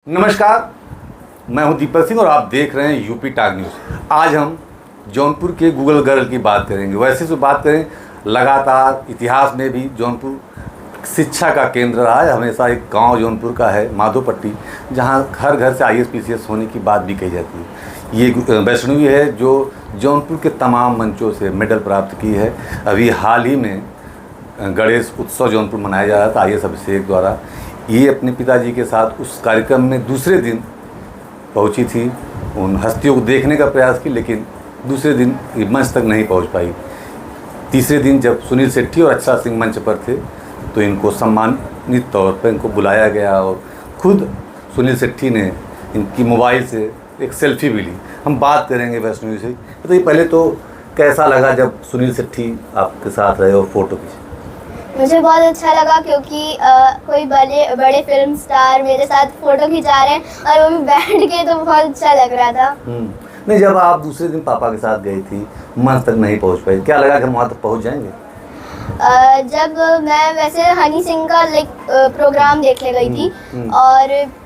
नमस्कार, मैं हूं दीपक सिंह और आप देख रहे हैं यूपी टॉक न्यूज़। आज हम जौनपुर के गूगल गर्ल की बात करेंगे। वैसे तो बात करें, लगातार इतिहास में भी जौनपुर शिक्षा का केंद्र रहा है। हमेशा एक गांव जौनपुर का है माधोपट्टी, जहां हर घर से IAS PCS होने की बात भी कही जाती है। ये वैष्णवी है जो जौनपुर के तमाम मंचों से मेडल प्राप्त की है। अभी हाल ही में गणेश उत्सव जौनपुर मनाया जा रहा था IAS अभिषेक द्वारा। ये अपने पिताजी के साथ उस कार्यक्रम में दूसरे दिन पहुंची थी। उन हस्तियों को देखने का प्रयास की, लेकिन दूसरे दिन मंच तक नहीं पहुंच पाई। तीसरे दिन जब सुनील शेट्टी और अच्छा सिंह मंच पर थे तो इनको सम्मानित तौर पर इनको बुलाया गया और खुद सुनील शेट्टी ने इनकी मोबाइल से एक सेल्फी भी ली। हम बात करेंगे वैष्णवी से। तो पहले तो कैसा लगा जब सुनील शेट्टी आपके साथ रहे और फोटो खींचे? मुझे बहुत अच्छा लगा क्योंकि कोई बड़े बड़े फिल्म स्टार मेरे साथ फोटो खिंचा रहे हैं और वो भी बैठ के, तो बहुत अच्छा लग रहा था। नहीं, जब आप दूसरे दिन पापा के साथ गई थी, मंच तक नहीं पहुंच पाई, क्या लगा कि हम वहाँ तक पहुंच जाएंगे? जब मैं वैसे हनी सिंह का प्रोग्राम देखने गई थी और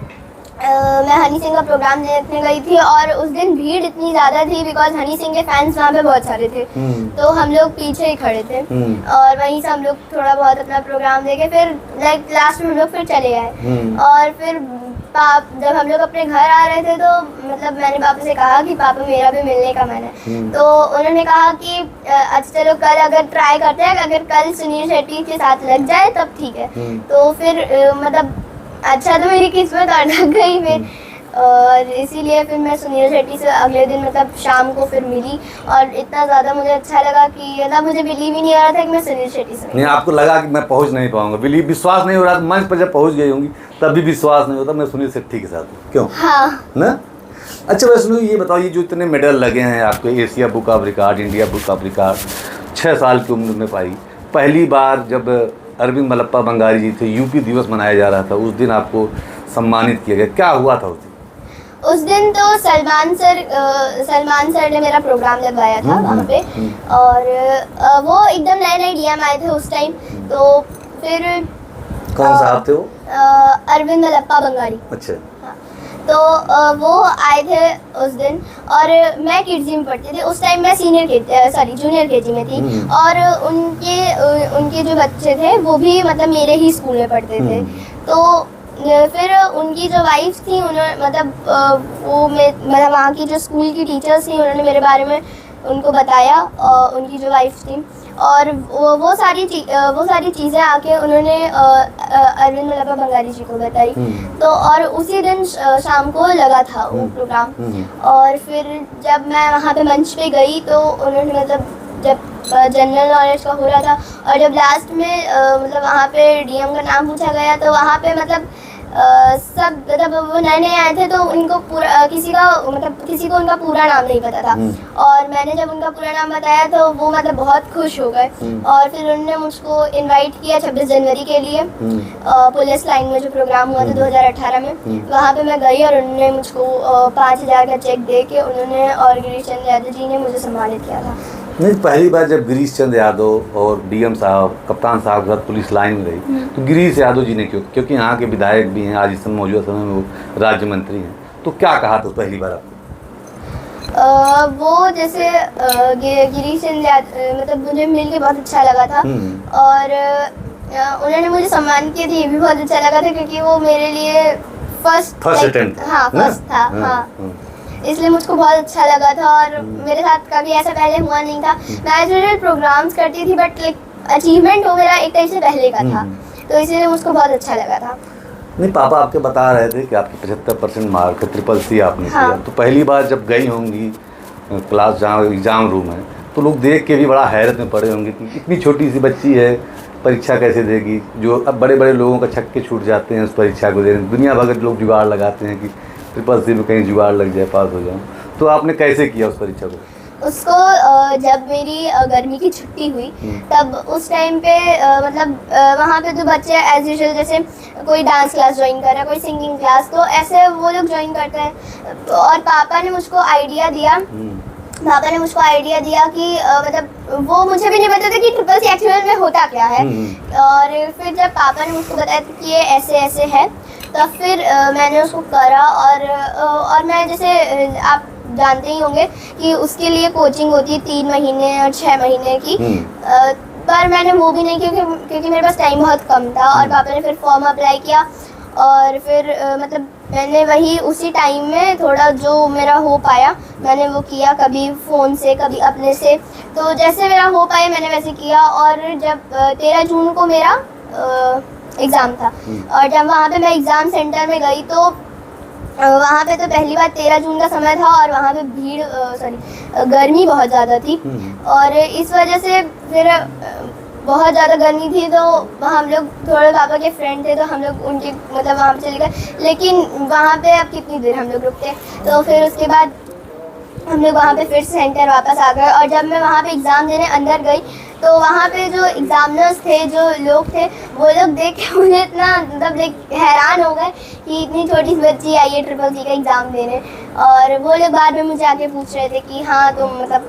मैं हनी सिंह का प्रोग्राम देखने गई थी और उस दिन भीड़ इतनी ज़्यादा थी बिकॉज हनी सिंह के फैंस वहाँ पे बहुत सारे थे। तो हम लोग पीछे ही खड़े थे और वहीं से हम लोग थोड़ा बहुत अपना प्रोग्राम देखे, फिर लास्ट में हम लोग फिर चले आए। और फिर जब हम लोग अपने घर आ रहे थे तो मतलब मैंने पापा से कहा कि पापा मेरा भी मिलने का मन है। तो उन्होंने कहा कि अच्छा चलो कल अगर ट्राई करते हैं, अगर कल सुनील शेट्टी के साथ लग जाए तब ठीक है। तो फिर मतलब अच्छा तो मेरी किस्मत अटक गई फिर, और इसीलिए फिर मैं सुनील शेट्टी से अगले दिन मतलब शाम को फिर मिली और इतना ज़्यादा मुझे अच्छा लगा कि मतलब मुझे बिलीव ही नहीं आ रहा था कि मैं सुनील शेट्टी से नहीं, आपको लगा कि मैं पहुंच नहीं पाऊंगा, विश्वास नहीं हो रहा। मंच पर जब पहुंच गई होंगी तब भी विश्वास नहीं होता मैं सुनील शेट्टी के साथ हूँ, क्यों? हाँ ना। अच्छा वैष्णवी, ये बताओ, ये जो इतने मेडल लगे हैं आपके, Asia book of record, India book of record, 6 साल की उम्र में पाई। पहली बार जब अरविंद मलप्पा बंगारी जी थे, यूपी दिवस मनाया जा रहा था, उस दिन आपको सम्मानित किया गया। क्या हुआ था उस दिन? उस दिन तो सलमान सर ने मेरा प्रोग्राम लगवाया था वहाँ पे, और वो एकदम नए DM आए थे उस टाइम। तो फिर कौन साहब थे वो? अरविंद मलप्पा बंगारी। अच्छा। तो वो आए थे उस दिन और मैं किड्जी में पढ़ती थी उस टाइम। मैं जूनियर KG में थी और उनके जो बच्चे थे वो भी मतलब मेरे ही स्कूल में पढ़ते थे। तो फिर उनकी जो वाइफ थी, उन्होंने मतलब मतलब वहाँ की जो स्कूल की टीचर्स थी, उन्होंने मेरे बारे में उनको बताया, उनकी जो वाइफ थी, और वो सारी चीज़ें आके उन्होंने अरविंद मलप्पा बंगारी जी को बताई। तो और उसी दिन शाम को लगा था वो प्रोग्राम। और फिर जब मैं वहाँ पे मंच पे गई तो उन्होंने मतलब जब जनरल नॉलेज का हो रहा था और जब लास्ट में मतलब वहाँ पे DM का नाम पूछा गया, तो वहाँ पे मतलब सब मतलब वो नए आए थे तो उनको पूरा किसी को उनका पूरा नाम नहीं पता था। और मैंने जब उनका पूरा नाम बताया तो वो मतलब बहुत खुश हो गए और फिर उन्होंने मुझको इनवाइट किया 26 जनवरी के लिए पुलिस लाइन में जो प्रोग्राम हुआ था 2018 में। वहाँ पे मैं गई और उन्होंने मुझको 5000 का चेक दे के उन्होंने और गिरीश चंद्र यादव जी ने मुझे सम्मानित किया था। नहीं, पहली बार जब गिरीश चंद्र यादव और DM साहब, कप्तान साहब के साथ पुलिस लाइन में गई तो गिरीश यादव जी ने क्योंकि यहाँ के विधायक भी हैं, आज इस समय मौजूदा समय में वो राज्य मंत्री हैं, तो क्या कहा था पहली बार आपको? वो जैसे गिरीश चंद्र यादव मतलब मुझे मिल के बहुत अच्छा लगा था और उन्होंने मुझे सम्मान किया था, ये भी बहुत अच्छा लगा था क्योंकि वो मेरे लिए फर्स्ट अटेम्प्ट था। हाँ, इसलिए मुझको बहुत अच्छा लगा था और मेरे साथ कभी ऐसा पहले हुआ नहीं था। मैं यूजुअली प्रोग्राम्स करती थी बट अचीवमेंट हो मेरा एक टाइप से पहले का था, तो इसलिए मुझको बहुत अच्छा लगा था। नहीं, पापा आपके बता रहे थे कि आपके 75% मार्क है, CCC आपने किया। तो पहली बार जब गई होंगी क्लास जहाँ एग्ज़ाम रूम है तो लोग देख के भी बड़ा हैरत में पड़े होंगे कि इतनी छोटी सी बच्ची है, परीक्षा कैसे देगी? जो अब बड़े बड़े लोगों का छक्के छूट जाते हैं उस परीक्षा को देने, दुनिया भर के लोग जुगाड़ लगाते हैं कि CCC में कहीं जुगाड़ लग जाए, पास हो जाऊँ। तो आपने कैसे किया उस परीक्षा को? उसको जब मेरी गर्मी की छुट्टी हुई तब उस टाइम पे मतलब वहाँ पे जो बच्चे एज यूजुअल जैसे कोई डांस क्लास ज्वाइन कर रहा है, कोई सिंगिंग क्लास, तो ऐसे वो लोग ज्वाइन करते हैं। और पापा ने मुझको आइडिया दिया कि मतलब वो मुझे भी नहीं पता था कि CCC एक्चुअल में होता क्या है। और फिर जब पापा ने मुझको बताया कि ये ऐसे ऐसे है तब फिर मैंने उसको करा और मैं जैसे आप जानते ही होंगे कि उसके लिए कोचिंग होती है 3 महीने और 6 महीने की। पर मैंने वो भी नहीं क्योंकि मेरे पास टाइम बहुत कम था और पापा ने फिर फॉर्म अप्लाई किया और फिर मतलब मैंने वही उसी टाइम में थोड़ा जो मेरा हो पाया मैंने वो किया, कभी फ़ोन से कभी अपने से, तो जैसे मेरा हो पाया मैंने वैसे किया। और जब 13 जून को मेरा एग्ज़ाम था और जब वहाँ पे मैं एग्ज़ाम सेंटर में गई तो वहाँ पे तो पहली बार 13 जून का समय था और वहाँ पे भीड़ गर्मी बहुत ज़्यादा थी और इस वजह से फिर बहुत ज़्यादा गर्मी थी तो हम लोग थोड़े पापा के फ्रेंड थे तो हम लोग उनके मतलब वहाँ पे चले गए, लेकिन वहाँ पे अब कितनी देर हम लोग रुकते, तो फिर उसके बाद हम लोग वहाँ पे फिर सेंटर वापस आ गए। और जब मैं वहाँ पे एग्ज़ाम देने अंदर गई तो वहाँ पे जो एग्ज़ामिनर्स थे, जो लोग थे, वो लोग देख के मुझे इतना मतलब हैरान हो गए कि इतनी छोटी सी बच्ची आई है CCC का एग्ज़ाम देने। और वो लोग बाद में मुझे आके पूछ रहे थे कि हाँ तुम मतलब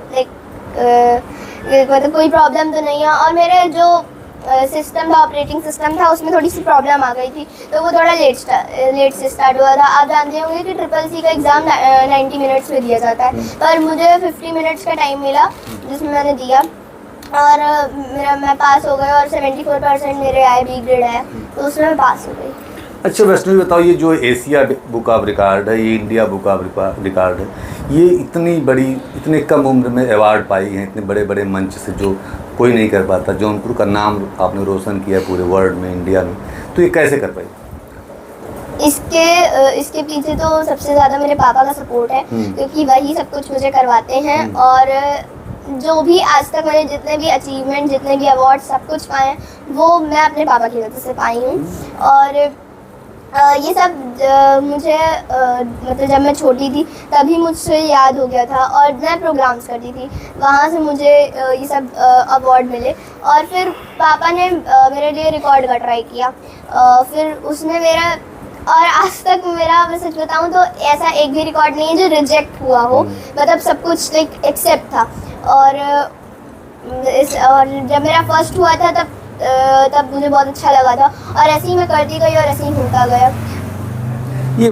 मतलब कोई प्रॉब्लम तो नहीं है। और मेरे जो सिस्टम था, ऑपरेटिंग सिस्टम था, उसमें थोड़ी सी प्रॉब्लम आ गई थी तो वो थोड़ा लेट से स्टार्ट हुआ था। आप जानते होंगे कि CCC का एग्ज़ाम 90 मिनट्स में दिया जाता है, पर मुझे 50 मिनट्स का टाइम मिला जिसमें मैंने दिया और मैं पास हो गई और 74% मेरे आए, B ग्रेड आया, तो उसमें मैं पास हो गई। अच्छा वैष्णवी बताओ, ये जो एशिया बुक ऑफ रिकॉर्ड है, ये इंडिया बुक ऑफ रिकॉर्ड है, ये इतनी बड़ी, इतने कम उम्र में अवार्ड पाई हैं, इतने बड़े बड़े मंच से जो कोई नहीं कर पाता, जौनपुर का नाम आपने रोशन किया पूरे वर्ल्ड में, इंडिया में, तो ये कैसे कर पाई? इसके पीछे तो सबसे ज़्यादा मेरे पापा का सपोर्ट है क्योंकि वही सब कुछ मुझे करवाते हैं और जो भी आज तक मैंने जितने भी अचीवमेंट, जितने भी अवार्ड सब कुछ पाए हैं वो मैं अपने पापा की वजह से पाई हूँ। और ये सब मुझे मतलब जब मैं छोटी थी तभी मुझसे याद हो गया था और मैं प्रोग्राम्स करती थी, वहाँ से मुझे ये सब अवार्ड मिले। और फिर पापा ने मेरे लिए रिकॉर्ड का ट्राई किया, फिर उसने मेरा, और आज तक मेरा, मैं सच बताऊँ तो ऐसा एक भी रिकॉर्ड नहीं है जो रिजेक्ट हुआ हो, मतलब सब कुछ लाइक एक्सेप्ट था। और जब मेरा फर्स्ट हुआ था तब मुझे बहुत अच्छा लगा था और ऐसे ही मैं करती गई और ऐसे ही होता गया।